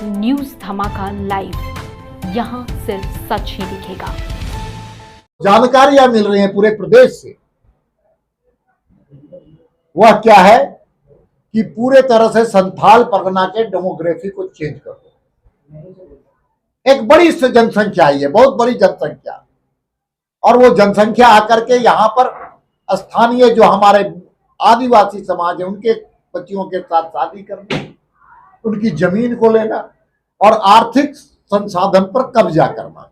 News धमाका live, यहाँ सिर्फ सच ही दिखेगा। जानकारियां मिल रही हैं पूरे प्रदेश से। वह क्या है कि पूरे तरह से संथाल परगना के डेमोग्राफी को चेंज कर दो। एक बड़ी जनसंख्या आई है, बहुत बड़ी जनसंख्या, और वो जनसंख्या आकर के यहाँ पर स्थानीय जो हमारे आदिवासी समाज है उनके बच्चियों के साथ शादी करना, उनकी जमीन को लेना और आर्थिक संसाधन पर कब्जा करना।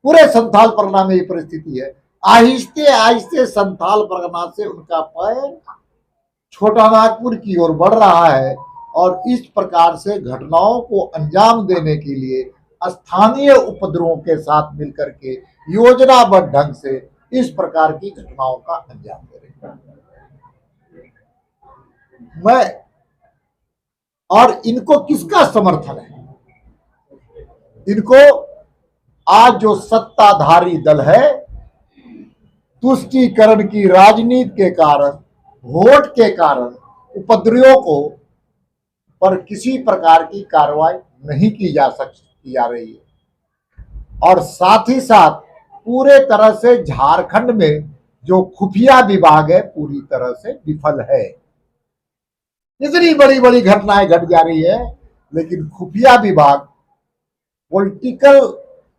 पूरे संथाल परगना में ये परिस्थिति है। आहिस्ते आहिस्ते संथाल परगना से उनका पैर छोटा नागपुर की ओर बढ़ रहा है और इस प्रकार से घटनाओं को अंजाम देने के लिए स्थानीय उपद्रवों के साथ मिलकर के योजनाबद्ध ढंग से इस प्रकार की घटनाओं का अंजाम दे रहे हैं। मैं और इनको किसका समर्थन है? इनको आज जो सत्ताधारी दल है, तुष्टीकरण की राजनीति के कारण, वोट के कारण उपद्रवियों को पर किसी प्रकार की कार्रवाई नहीं की जा रही है। और साथ ही साथ पूरे तरह से झारखंड में जो खुफिया विभाग है पूरी तरह से विफल है। इतनी बड़ी बड़ी घटनाएं घट जा रही है, लेकिन खुफिया विभाग पॉलिटिकल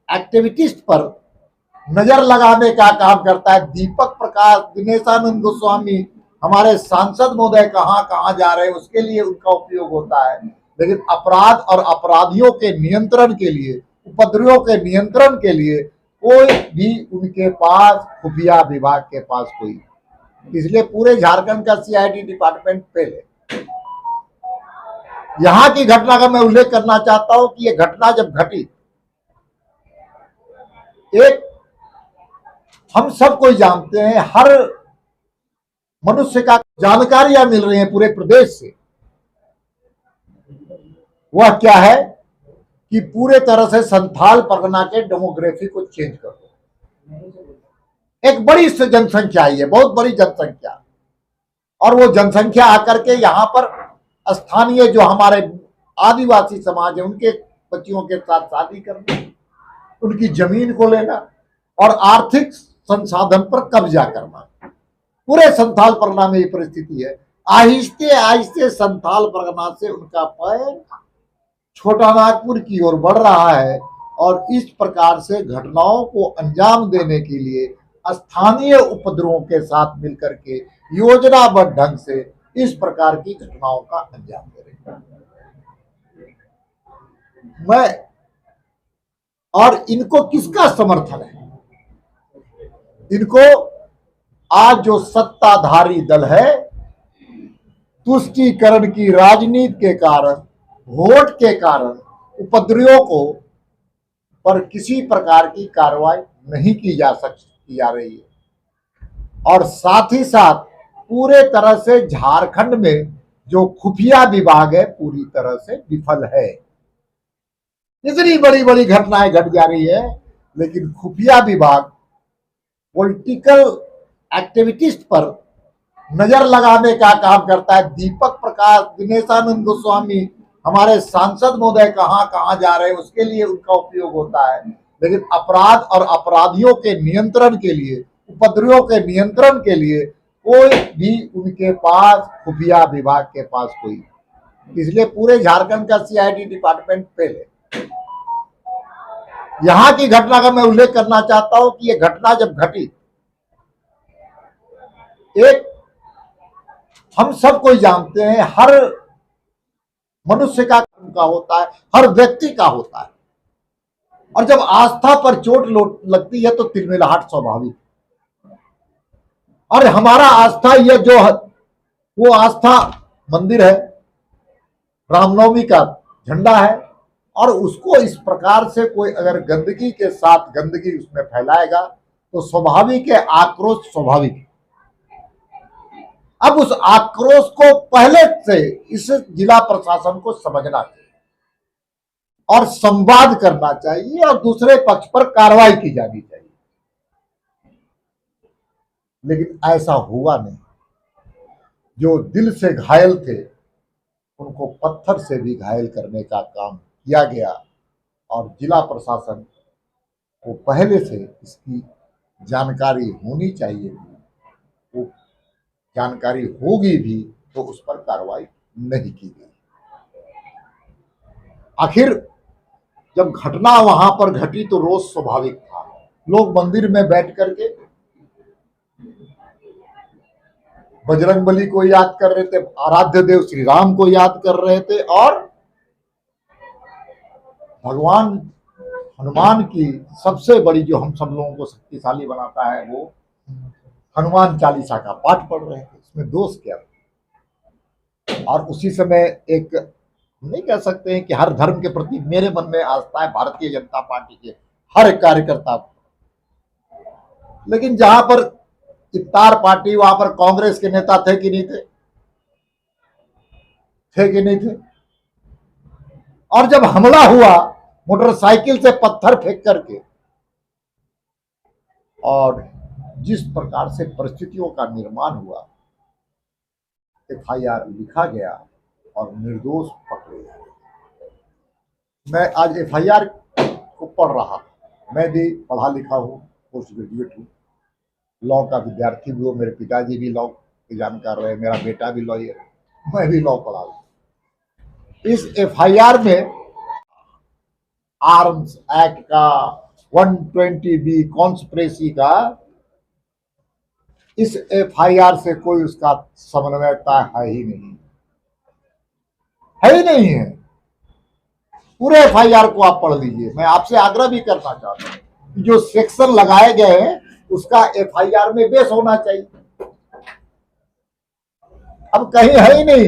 एक्टिविटीज पर नजर लगाने का काम करता है। दीपक प्रकाश, दिनेशानंद गोस्वामी, हमारे सांसद महोदय कहां कहां जा रहे हैं उसके लिए उनका उपयोग होता है, लेकिन अपराध और अपराधियों के नियंत्रण के लिए, उपद्रवियों के नियंत्रण के लिए कोई भी उनके पास, खुफिया विभाग के पास कोई, इसलिए पूरे झारखंड का सीआईडी डिपार्टमेंट फेल है। यहां की घटना का मैं उल्लेख करना चाहता हूं कि यह घटना जब घटी, एक हम सब कोई जानते हैं, हर मनुष्य का जानकारियां मिल रही हैं पूरे प्रदेश से। वह क्या है कि पूरे तरह से संथाल परगना के डेमोग्राफी को चेंज कर दो। एक बड़ी जनसंख्या आई है, बहुत बड़ी जनसंख्या, और वो जनसंख्या आकर के यहाँ पर स्थानीय जो हमारे आदिवासी समाज है उनके बच्चियों के साथ शादी करना, उनकी जमीन को लेना और आर्थिक संसाधन पर कब्जा करना। पूरे संथाल परगना में ये परिस्थिति है। आहिस्ते आहिस्ते संथाल परगना से उनका पैर छोटा नागपुर की ओर बढ़ रहा है और इस प्रकार से घटनाओं को अंजाम देने के लिए स्थानीय उपद्रवों के साथ मिलकर के योजनाबद्ध ढंग से इस प्रकार की घटनाओं का अंजाम दे रहे हैं। मैं और इनको किसका समर्थन है? इनको आज जो सत्ताधारी दल है, तुष्टीकरण की राजनीति के कारण, वोट के कारण उपद्रवियों को पर किसी प्रकार की कार्रवाई नहीं की जा रही है। और साथ ही साथ पूरे तरह से झारखंड में जो खुफिया विभाग है पूरी तरह से विफल है। इतनी बड़ी बड़ी घटनाएं घट जा रही है, लेकिन खुफिया विभाग पॉलिटिकल एक्टिविटीज पर नजर लगाने का काम करता है। दीपक प्रकाश, दिनेशानंद गोस्वामी, हमारे सांसद महोदय कहां कहां जा रहे हैं उसके लिए उनका उपयोग होता है, लेकिन अपराध और अपराधियों के नियंत्रण के लिए, उपद्रवियों के नियंत्रण के लिए कोई भी उनके पास, खुफिया विभाग के पास कोई, इसलिए पूरे झारखंड का सीआईडी डिपार्टमेंट फेल है। यहां की घटना का मैं उल्लेख करना चाहता हूं कि यह घटना जब घटी, एक हम सब कोई जानते हैं, हर मनुष्य का होता है, हर व्यक्ति का होता है, और जब आस्था पर चोट लगती है तो तिलमिलाहट स्वाभाविक। और हमारा आस्था ये जो है वो आस्था मंदिर है, रामनवमी का झंडा है, और उसको इस प्रकार से कोई अगर गंदगी के साथ गंदगी उसमें फैलाएगा तो स्वाभाविक है, आक्रोश स्वाभाविक है। अब उस आक्रोश को पहले से इस जिला प्रशासन को समझना चाहिए और संवाद करना चाहिए और दूसरे पक्ष पर कार्रवाई की जानी चाहिए, लेकिन ऐसा हुआ नहीं। जो दिल से घायल थे उनको पत्थर से भी घायल करने का काम किया गया और जिला प्रशासन को पहले से इसकी जानकारी होनी चाहिए थी, वो जानकारी होगी भी तो उस पर कार्रवाई नहीं की गई। आखिर जब घटना वहां पर घटी तो रोष स्वाभाविक था। लोग मंदिर में बैठ करके बजरंगबली को याद कर रहे थे, आराध्य देव श्री राम को याद कर रहे थे और भगवान हनुमान की सबसे बड़ी जो हम सब लोगों को शक्तिशाली बनाता है वो हनुमान चालीसा का पाठ पढ़ रहे थे। इसमें दोष क्या? और उसी समय एक नहीं कह सकते हैं कि हर धर्म के प्रति मेरे मन में आस्था है भारतीय जनता पार्टी के हर एक कार्यकर्ता को, लेकिन जहां पर इफ्तार पार्टी वहां पर कांग्रेस के नेता थे कि नहीं थे? थे कि नहीं थे? और जब हमला हुआ मोटरसाइकिल से पत्थर फेंक करके और जिस प्रकार से परिस्थितियों का निर्माण हुआ, एफआईआर लिखा गया और निर्दोष पकड़े गए। मैं आज एफआईआर को पढ़ रहा, मैं भी पढ़ा लिखा हूँ, पोस्ट ग्रेजुएट हूँ, लॉ का विद्यार्थी भी हूँ, मेरे पिताजी भी लॉ के जानकार रहे, मेरा बेटा भी लॉयर, मैं भी लॉ पढ़ा हूँ। इस एफआईआर में आर्म्स एक्ट का 120B कॉन्स्पिरेसी का इस एफआईआर से कोई उसका समन्वयता है ही नहीं, है ही नहीं है। पूरे एफआईआर को आप पढ़ लीजिए। मैं आपसे आग्रह भी करना चाहता हूं कि जो सेक्शन लगाए गए हैं उसका एफआईआर में बेस होना चाहिए। अब कहीं है ही नहीं,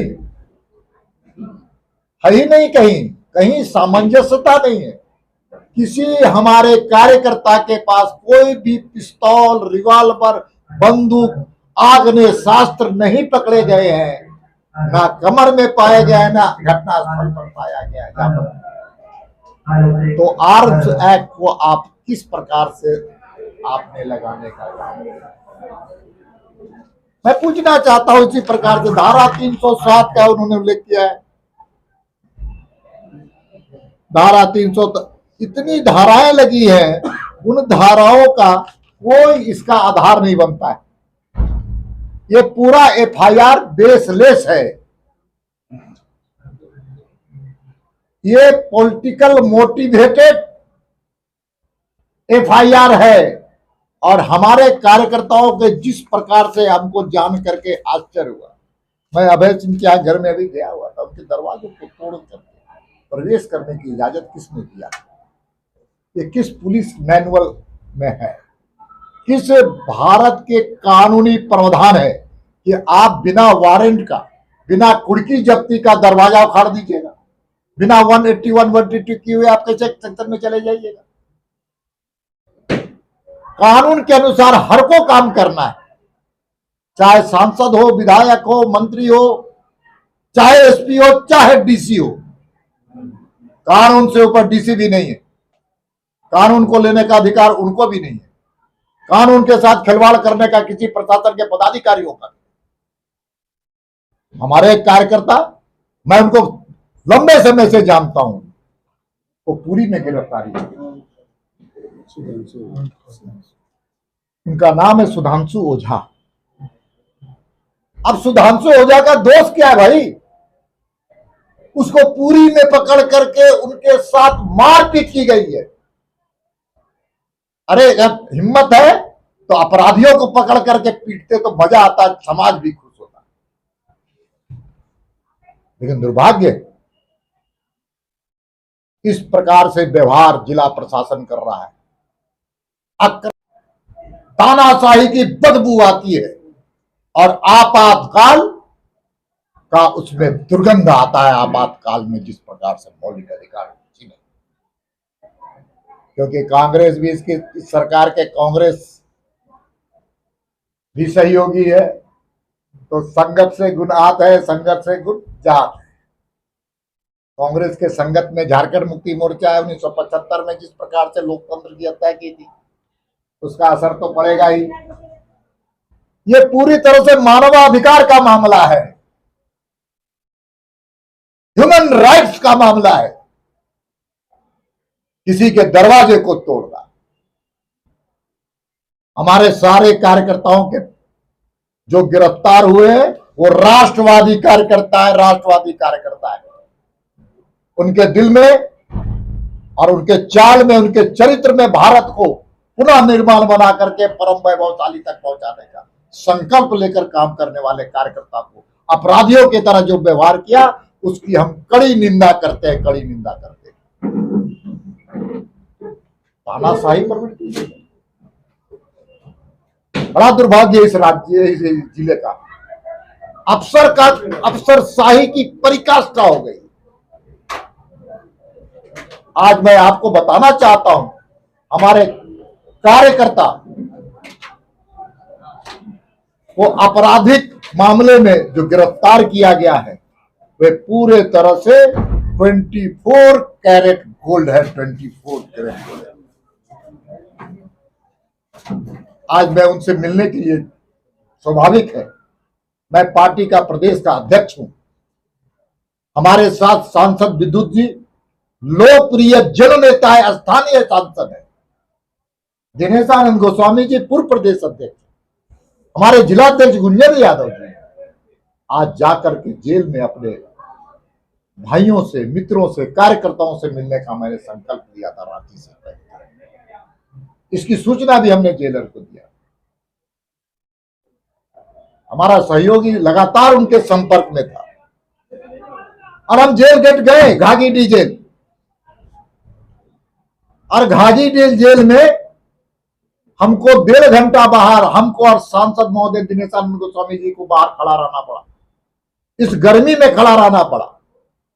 है ही नहीं, कहीं कहीं सामंजस्यता नहीं है। किसी हमारे कार्यकर्ता के पास कोई भी पिस्तौल, रिवॉल्वर, बंदूक, आग्नेय शास्त्र नहीं पकड़े गए हैं, ना कमर में पाए गए हैं, ना घटनास्थल पर पाया गया है। तो आर्म्स एक्ट को आप किस प्रकार से आपने लगाने का काम किया? मैं पूछना चाहता हूं। इसी प्रकार से धारा 307 का उन्होंने उल्लेख किया है। धारा 300, इतनी धाराएं लगी है, उन धाराओं का कोई इसका आधार नहीं बनता है। ये पूरा एफआईआर बेसलेस है। ये पॉलिटिकल मोटिवेटेड एफआईआर है और हमारे कार्यकर्ताओं के जिस प्रकार से हमको जान करके आश्चर्य हुआ। मैं अभय सिंह के यहाँ घर में अभी गया हुआ था, उनके दरवाजे को तोड़ करके प्रवेश करने की इजाजत किसने दिया? ये किस पुलिस मैनुअल में है? किस भारत के कानूनी प्रावधान है कि आप बिना वारंट का, बिना कुर्की जब्ती का दरवाजा उखाड़ दीजिएगा? बिना 181, 182 किए हुए आप कैसे सेक्शन में चले जाइएगा? कानून के अनुसार हर को काम करना है, चाहे सांसद हो, विधायक हो, मंत्री हो, चाहे एसपी हो, चाहे डीसी हो। कानून से ऊपर डीसी भी नहीं है, कानून को लेने का अधिकार उनको भी नहीं है, कानून के साथ खिलवाड़ करने का किसी प्रशासन के पदाधिकारियों का। हमारे कार्यकर्ता, मैं उनको लंबे समय से जानता हूं, वो पूरी में गिरफ्तारी है। उनका नाम है सुधांशु ओझा। अब सुधांशु ओझा का दोष क्या है भाई? उसको पूरी में पकड़ करके उनके साथ मारपीट की गई है। अरे जब हिम्मत है तो अपराधियों को पकड़ करके पीटते तो मजा आता, समाज भी खुश होता। लेकिन दुर्भाग्य, इस प्रकार से व्यवहार जिला प्रशासन कर रहा है। तानाशाही की बदबू आती है और आपातकाल का उसमें दुर्गंध आता है। आपातकाल में जिस प्रकार से मौलिक अधिकार छीने, क्योंकि कांग्रेस भी इसकी, इस सरकार के कांग्रेस भी सहयोगी है, तो संगत से गुण आत है, संगत से गुण जात है। कांग्रेस के संगत में झारखंड मुक्ति मोर्चा है। 1975 में जिस प्रकार से लोकतंत्र की हत्या की थी, उसका असर तो पड़ेगा ही। ये पूरी तरह से मानवाधिकार का मामला है, ह्यूमन राइट्स का मामला है। किसी के दरवाजे को तोड़ रहा है। हमारे सारे कार्यकर्ताओं के जो गिरफ्तार हुए हैं वो राष्ट्रवादी कार्यकर्ता है, राष्ट्रवादी कार्यकर्ता है। उनके दिल में और उनके चाल में, उनके चरित्र में भारत को पुनः निर्माण बना करके परम वैभवशाली तक पहुंचाने का संकल्प लेकर काम करने वाले कार्यकर्ता को अपराधियों की तरह जो व्यवहार किया उसकी हम कड़ी निंदा करते हैं, कड़ी निंदा करते हैं। तानाशाही प्रवृत्ति, बड़ा दुर्भाग्य इस राज्य, इस जिले का। अफसरशाही की परिकाष्ठा हो गई। आज मैं आपको बताना चाहता हूं, हमारे कार्यकर्ता को आपराधिक मामले में जो गिरफ्तार किया गया है वे पूरे तरह से 24 कैरेट गोल्ड है, 24 कैरेट गोल्ड है। आज मैं उनसे मिलने के लिए, स्वाभाविक है, मैं पार्टी का प्रदेश का अध्यक्ष हूं। हमारे साथ सांसद विद्युत जी लोकप्रिय जननेता है, स्थानीय सांसद है। दिनेशानंद गोस्वामी जी पूर्व प्रदेश अध्यक्ष, हमारे जिलाध्यक्ष गुंजन यादव जी आज जाकर के जेल में अपने भाइयों से, मित्रों से, कार्यकर्ताओं से मिलने का मैंने संकल्प लिया था रांची से पहले। इसकी सूचना भी हमने जेलर को दिया। हमारा सहयोगी लगातार उनके संपर्क में था और हम जेल गेट गए, घाघीडीह जेल, और घाघीडीह जेल में हमको 1.5 घंटा बाहर, हमको और सांसद महोदय दिनेशानंद गोस्वामी जी को बाहर खड़ा रहना पड़ा। इस गर्मी में खड़ा रहना पड़ा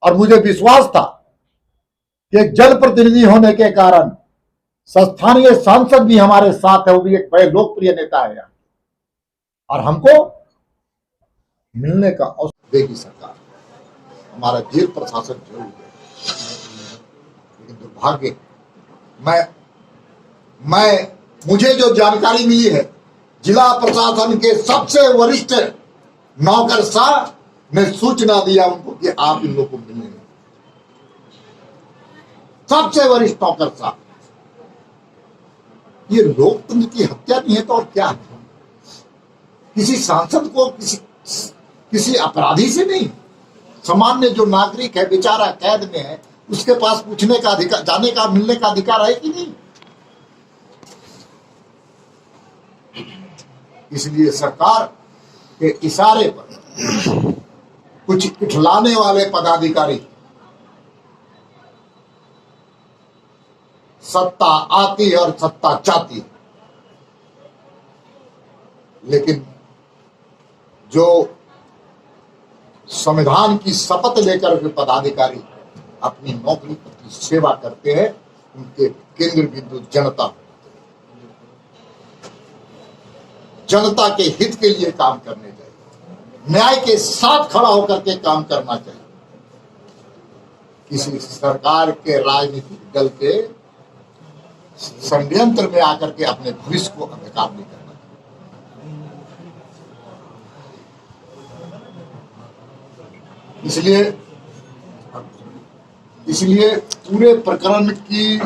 और मुझे विश्वास था कि एक जनप्रतिनिधि होने के कारण स्थानीय सांसद भी हमारे साथ है, वो भी एक बड़े लोकप्रिय नेता है यहाँ, और हमको मिलने का अवसर देगी सरकार। हमारा जेल प्रशासन जरूर है, लेकिन दुर्भाग्य मुझे जो जानकारी मिली है, जिला प्रशासन के सबसे वरिष्ठ नौकरशाह ने सूचना दिया उनको कि आप इन लोगों को मिलने, सबसे वरिष्ठ नौकरशाह। ये लोकतंत्र की हत्या नहीं है तो और क्या है? किसी सांसद को किसी अपराधी से नहीं, सामान्य जो नागरिक है बेचारा कैद में है, उसके पास पूछने का अधिकार, जाने का, मिलने का अधिकार है कि नहीं? इसलिए सरकार के इशारे पर कुछ इठलाने वाले पदाधिकारी सत्ता आती और सत्ता चाहती, लेकिन जो संविधान की शपथ लेकर के पदाधिकारी अपनी नौकरी की सेवा करते हैं, उनके केंद्र बिंदु जनता, जनता के हित के लिए काम करने चाहिए, न्याय के साथ खड़ा होकर के काम करना चाहिए। किसी सरकार के राजनीतिक दल के षड्यंत्र में आकर के अपने भविष्य को अंधकार नहीं करना चाहिए। इसलिए पूरे प्रकरण की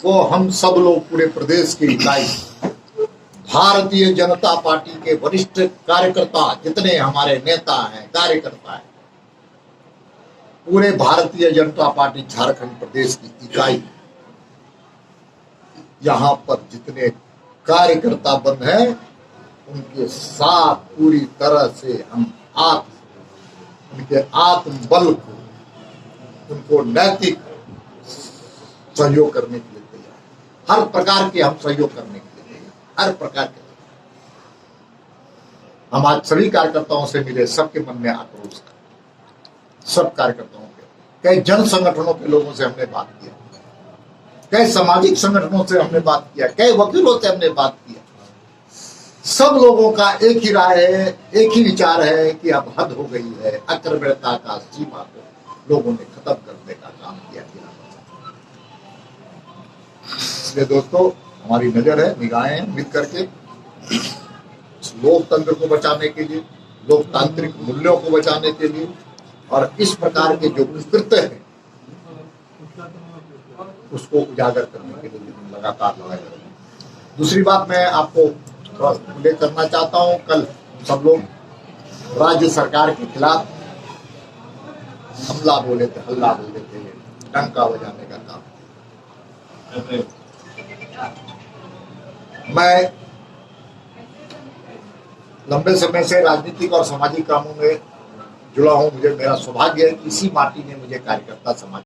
को हम सब लोग, पूरे प्रदेश की इकाई भारतीय जनता पार्टी के वरिष्ठ कार्यकर्ता, जितने हमारे नेता हैं, कार्यकर्ता हैं, पूरे भारतीय जनता पार्टी झारखंड प्रदेश की इकाई, यहां पर जितने कार्यकर्ता बंद हैं, उनके साथ पूरी तरह से हम उनके आत्मबल को, उनको नैतिक सहयोग करने के लिए तैयार, हर प्रकार के हम सहयोग करने के लिए तैयार, हर प्रकार के। हम आज सभी कार्यकर्ताओं से मिले, सबके मन में आक्रोश है, सब कार्यकर्ताओं के, कई जन संगठनों के लोगों से हमने बात किया, कई सामाजिक संगठनों से हमने बात किया, कई वकीलों से हमने बात किया। सब लोगों का एक ही राय है, एक ही विचार है कि अब हद हो गई है, अक्रमणता का सीमा को लोगों ने खत्म करने का काम किया। इसलिए दोस्तों, हमारी नजर है, निगाहें मिल करके लोकतंत्र को बचाने के लिए, लोकतांत्रिक मूल्यों को बचाने के लिए, और इस प्रकार के जो कृत्य हैं उसको उजागर करने के लिए हम लगातार लड़ाई लड़ रहे हैं। दूसरी बात मैं आपको थोड़ा उल्लेख करना चाहता हूं, कल सब लोग राज्य सरकार के खिलाफ हल्ला बोले थे, डंका बजाने का काम। मैं लंबे समय से राजनीतिक और सामाजिक कामों में जुड़ा हूं। मेरा सौभाग्य है कि इसी माटी ने मुझे कार्यकर्ता समाज